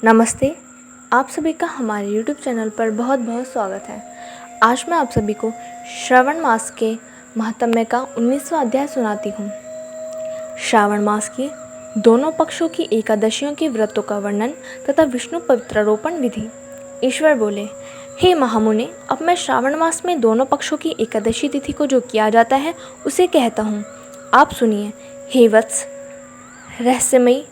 नमस्ते, आप सभी का हमारे YouTube चैनल पर बहुत बहुत स्वागत है। आज मैं आप सभी को श्रावण मास के महात्म्य का 19वां अध्याय सुनाती हूँ। श्रावण मास की दोनों पक्षों की एकादशियों के व्रतों का वर्णन तथा विष्णु पवित्रारोपण विधि। ईश्वर बोले, हे महामुने, अब मैं श्रावण मास में दोनों पक्षों की एकादशी तिथि को जो किया जाता है उसे कहता हूँ। आप सुनिए। हे वत्स, रहस्यमयी,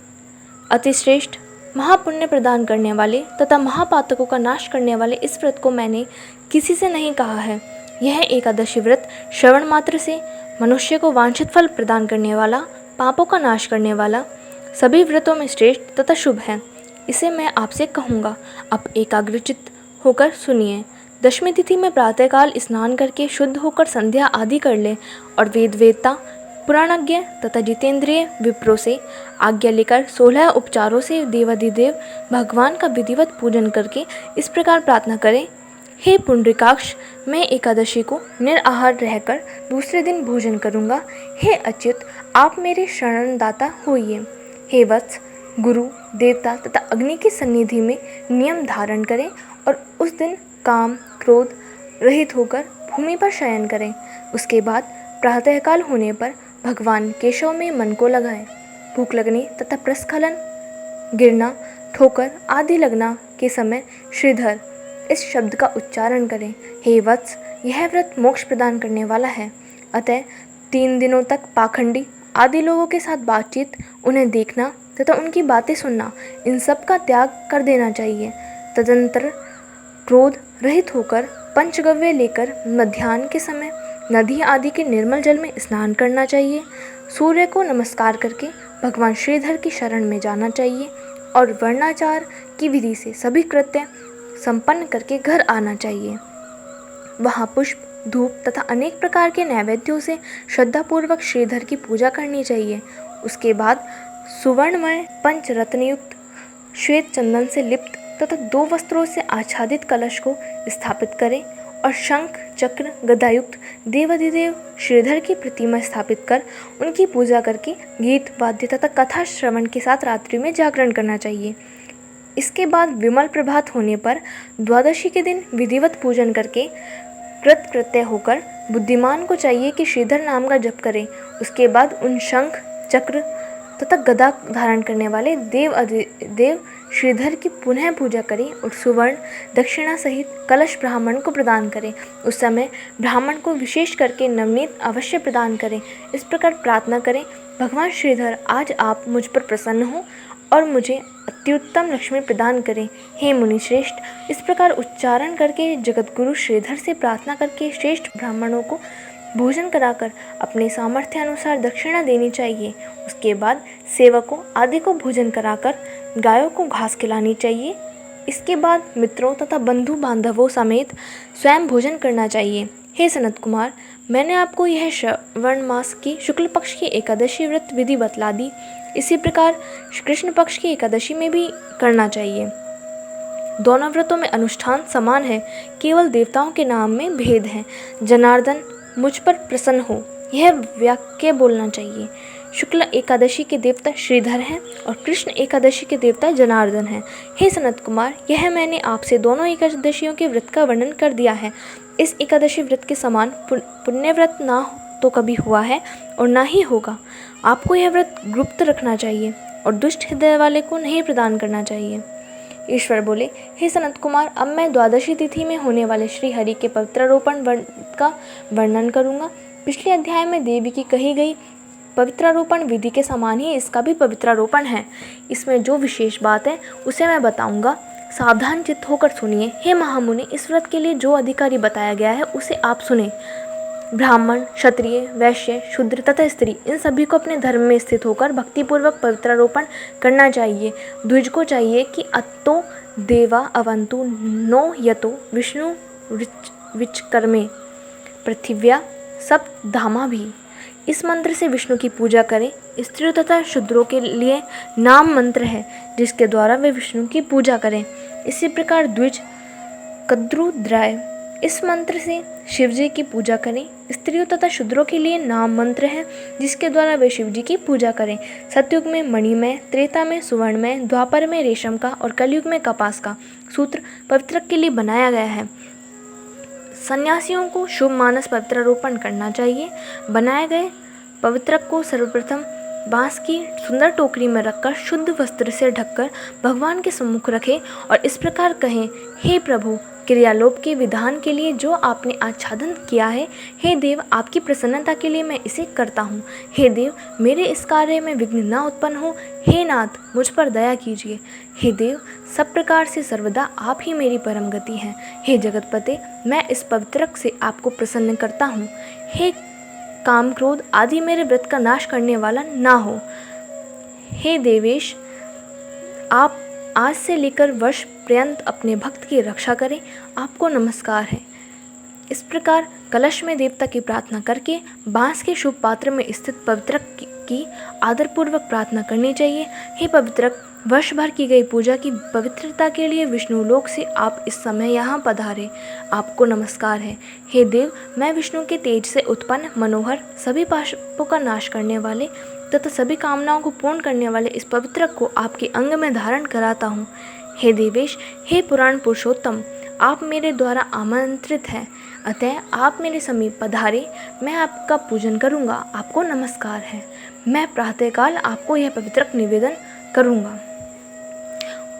अतिश्रेष्ठ, महापुण्य प्रदान करने वाले तथा महापातकों का नाश करने वाले इस व्रत को मैंने किसी से नहीं कहा है। यह एकादशी व्रत श्रवण मात्र से मनुष्य को वांछित फल प्रदान करने वाला, पापों का नाश करने वाला, सभी व्रतों में श्रेष्ठ तथा शुभ है। इसे मैं आपसे कहूँगा। अब एकाग्रचित्त होकर सुनिए। दशमी तिथि में प्रातःकाल स्नान करके शुद्ध होकर संध्या आदि कर ले और वेदता, पुराणज्ञ तथा जितेंद्रिय विप्रों से आज्ञा लेकर 16 उपचारों से देवाधिदेव भगवान का विधिवत पूजन करके इस प्रकार प्रार्थना करें। हे पुंडरीकाक्ष, मैं एकादशी को निराहार रहकर दूसरे दिन भोजन करूँगा। हे अच्युत, आप मेरे शरणदाता होइए। हे वत्स, गुरु, देवता तथा अग्नि की सन्निधि में नियम धारण करें और उस दिन काम क्रोध रहित होकर भूमि पर शयन करें। उसके बाद प्रातःकाल होने पर भगवान केशव में मन को लगाएं। भूख लगने तथा प्रस्खलन, गिरना, ठोकर आदि लगना के समय श्रीधर इस शब्द का उच्चारण करें। हे वत्स, यह व्रत मोक्ष प्रदान करने वाला है। अतः 3 दिनों तक पाखंडी आदि लोगों के साथ बातचीत, उन्हें देखना तथा उनकी बातें सुनना, इन सब का त्याग कर देना चाहिए। तदनंतर क्रोध रहित होकर पंचगव्य लेकर मध्याह्न के समय नदी आदि के निर्मल जल में स्नान करना चाहिए। सूर्य को नमस्कार करके भगवान श्रीधर की शरण में जाना चाहिए और वर्णाचार की विधि से सभी कृत्य संपन्न करके घर आना चाहिए। वहाँ पुष्प, धूप तथा अनेक प्रकार के नैवेद्यों से श्रद्धापूर्वक श्रीधर की पूजा करनी चाहिए। उसके बाद सुवर्णमय पंचरत्नयुक्त श्वेत चंदन से लिप्त तथा 2 वस्त्रों से आच्छादित कलश को स्थापित करें और शंख, चक्र, गदायुक्त देवाधिदेव श्रीधर की प्रतिमा स्थापित कर उनकी पूजा करके गीत, वाद्य तथा कथा श्रवण के साथ रात्रि में जागरण करना चाहिए। इसके बाद विमल प्रभात होने पर द्वादशी के दिन विधिवत पूजन करके कृतकृत्य होकर बुद्धिमान को चाहिए कि श्रीधर नाम का जप करें। उसके बाद उन शंख, चक्र तथा गदा धारण करने वाले देव श्रीधर की पुनः पूजा करें और सुवर्ण दक्षिणा सहित कलश ब्राह्मण को प्रदान करें। उस समय ब्राह्मण को विशेष करके नवनीत अवश्य प्रदान करें। इस प्रकार प्रार्थना करें, भगवान श्रीधर, आज आप मुझ पर प्रसन्न हो और मुझे अत्युत्तम लक्ष्मी प्रदान करें। हे मुनि श्रेष्ठ, इस प्रकार उच्चारण करके जगतगुरु श्रीधर से प्रार्थना करके श्रेष्ठ ब्राह्मणों को भोजन कराकर अपने सामर्थ्य अनुसार दक्षिणा देनी चाहिए। उसके बाद सेवकों आदि को भोजन कराकर गायों को घास खिलानी चाहिए। इसके बाद मित्रों तथा बंधु बांधवों समेत स्वयं भोजन करना चाहिए। हे सनत कुमार, मैंने आपको यह श्रवण मास की शुक्ल पक्ष की एकादशी व्रत विधि बतला दी। इसी प्रकार कृष्ण पक्ष की एकादशी में भी करना चाहिए। दोनों व्रतों में अनुष्ठान समान है, केवल देवताओं के नाम में भेद है। जनार्दन, मुझ पर प्रसन्न हो, यह वाक्य बोलना चाहिए। शुक्ल एकादशी के देवता श्रीधर हैं और कृष्ण एकादशी के देवता जनार्दन हैं। हे सनत कुमार, यह मैंने आपसे दोनों एकादशियों के व्रत का वर्णन कर दिया है। इस एकादशी व्रत के समान पुण्य व्रत ना तो कभी हुआ है और ना ही होगा। आपको यह व्रत गुप्त रखना चाहिए और दुष्ट हृदय वाले को नहीं प्रदान करना चाहिए। ईश्वर बोले, हे सनत कुमार, अब मैं द्वादशी तिथि में होने वाले श्री हरि के पवित्रारोपण व्रत का वर्णन करूँगा। पिछले अध्याय में देवी की कही गई पवित्रारोपण विधि के समान ही इसका भी पवित्रारोपण है। इसमें जो विशेष बात है उसे मैं बताऊंगा। सावधान चित्त होकर सुनिए। हे महामुनि, इस व्रत के लिए जो अधिकारी बताया गया है उसे आप सुने। ब्राह्मण, क्षत्रिय, वैश्य, शूद्र तथा स्त्री, इन सभी को अपने धर्म में स्थित होकर भक्तिपूर्वक पवित्रारोपण करना चाहिए। द्विज को चाहिए कि अत्तो देवा अवंतु नो यतो विष्णु विचकर्मे पृथिव्या सप्त धामा भी। इस मंत्र से विष्णु की पूजा करें। स्त्रियों तथा शूद्रों के लिए नाम मंत्र है जिसके द्वारा वे विष्णु की पूजा करें। इसी प्रकार द्विज कद्रुद्राय, इस मंत्र से शिव जी की पूजा करें। स्त्रियों तथा शूद्रों के लिए नाम मंत्र है जिसके द्वारा वे शिव जी की पूजा करें। सतयुग में मणिमय, त्रेता में सुवर्णमय, द्वापर में रेशम का और कलयुग में कपास का सूत्र पवित्रक के लिए बनाया गया है। सन्यासियों को शुभ मानस पवित्रारोपण करना चाहिए। बनाए गए पवित्रक को सर्वप्रथम बांस की सुंदर टोकरी में रखकर शुद्ध वस्त्र से ढककर भगवान के सम्मुख रखें और इस प्रकार कहें, हे प्रभु, क्रियालोप के विधान के लिए जो आपने आच्छादन किया है, हे देव, आपकी प्रसन्नता के लिए मैं इसे करता हूँ। हे देव, मेरे इस कार्य में विघ्न न उत्पन्न हो। हे नाथ, मुझ पर दया कीजिए। हे देव, सब प्रकार से सर्वदा आप ही मेरी परम गति हैं। हे जगतपते, मैं इस पवित्रक से आपको प्रसन्न करता हूँ। हे काम क्रोध आदि मेरे व्रत का नाश करने वाला ना हो। हे देवेश, आप आज से लेकर वर्ष पर्यंत अपने भक्त की रक्षा करें। आपको नमस्कार है। इस प्रकार कलश में देवता की प्रार्थना करके बांस के शुभ पात्र में स्थित पवित्रक की आदरपूर्वक प्रार्थना करनी चाहिए। हे पवित्रक, वर्ष भर की गई पूजा की पवित्रता के लिए विष्णु लोक से आप इस समय यहाँ पधारे। आपको नमस्कार है। हे देव, मैं विष्णु के तेज से उत्पन्न मनोहर, सभी पापों का नाश करने वाले तथा सभी कामनाओं को पूर्ण करने वाले इस पवित्रक को आपके अंग में धारण कराता हूँ। हे देवेश, हे पुराण पुरुषोत्तम, आप मेरे द्वारा आमंत्रित हैं, अतः आप मेरे समीप पधारे। मैं आपका पूजन करूँगा। आपको नमस्कार है। मैं प्रातःकाल आपको यह पवित्रक निवेदन करूँगा।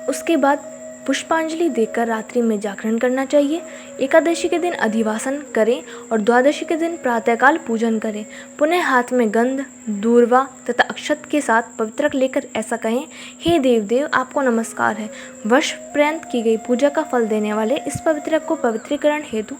उसके बाद पुष्पांजलि देकर रात्रि में जागरण करना चाहिए। एकादशी के दिन अधिवासन करें और द्वादशी के दिन प्रातःकाल पूजन करें। पुनः हाथ में गंध, दूर्वा तथा अक्षत के साथ पवित्रक लेकर ऐसा कहें, हे देव, आपको नमस्कार है। वर्ष पर्यंत की गई पूजा का फल देने वाले इस पवित्रक को पवित्रीकरण हेतु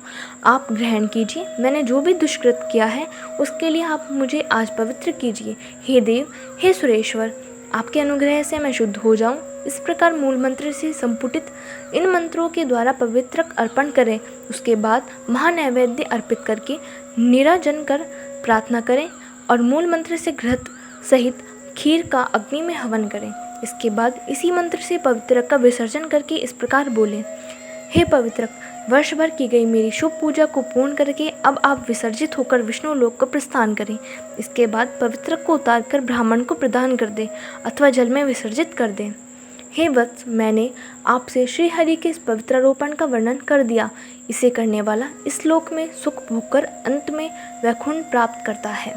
आप ग्रहण कीजिए। मैंने जो भी दुष्कृत किया है उसके लिए आप मुझे आज पवित्र कीजिए। हे देव, हे सुरेश्वर, आपके अनुग्रह से मैं शुद्ध हो जाऊं। इस प्रकार मूल मंत्र से संपुटित इन मंत्रों के द्वारा पवित्रक अर्पण करें। उसके बाद महानैवेद्य अर्पित करके निराजन कर प्रार्थना करें और मूल मंत्र से घृत सहित खीर का अग्नि में हवन करें। इसके बाद इसी मंत्र से पवित्रक का विसर्जन करके इस प्रकार बोलें, हे पवित्रक, वर्ष भर की गई मेरी शुभ पूजा को पूर्ण करके अब आप विसर्जित होकर विष्णु लोक को प्रस्थान करें। इसके बाद पवित्रक को उतारकर ब्राह्मण को प्रदान कर दें अथवा जल में विसर्जित कर दें। हे वत्स, मैंने आपसे श्री हरि के इस पवित्रारोपण का वर्णन कर दिया। इसे करने वाला इस लोक में सुख भोगकर अंत में वैकुंठ प्राप्त करता है।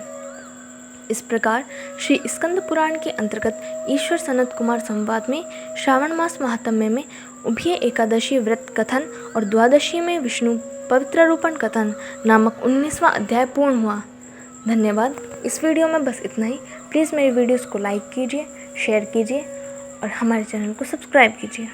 इस प्रकार श्री स्कंद पुराण के अंतर्गत ईश्वर सनत कुमार संवाद में श्रावण मास महात्म्य में उभय एकादशी व्रत कथन और द्वादशी में विष्णु पवित्रारोपण कथन नामक 19वां अध्याय पूर्ण हुआ। धन्यवाद। इस वीडियो में बस इतना ही। प्लीज़ मेरी वीडियोस को लाइक कीजिए, शेयर कीजिए और हमारे चैनल को सब्सक्राइब कीजिए।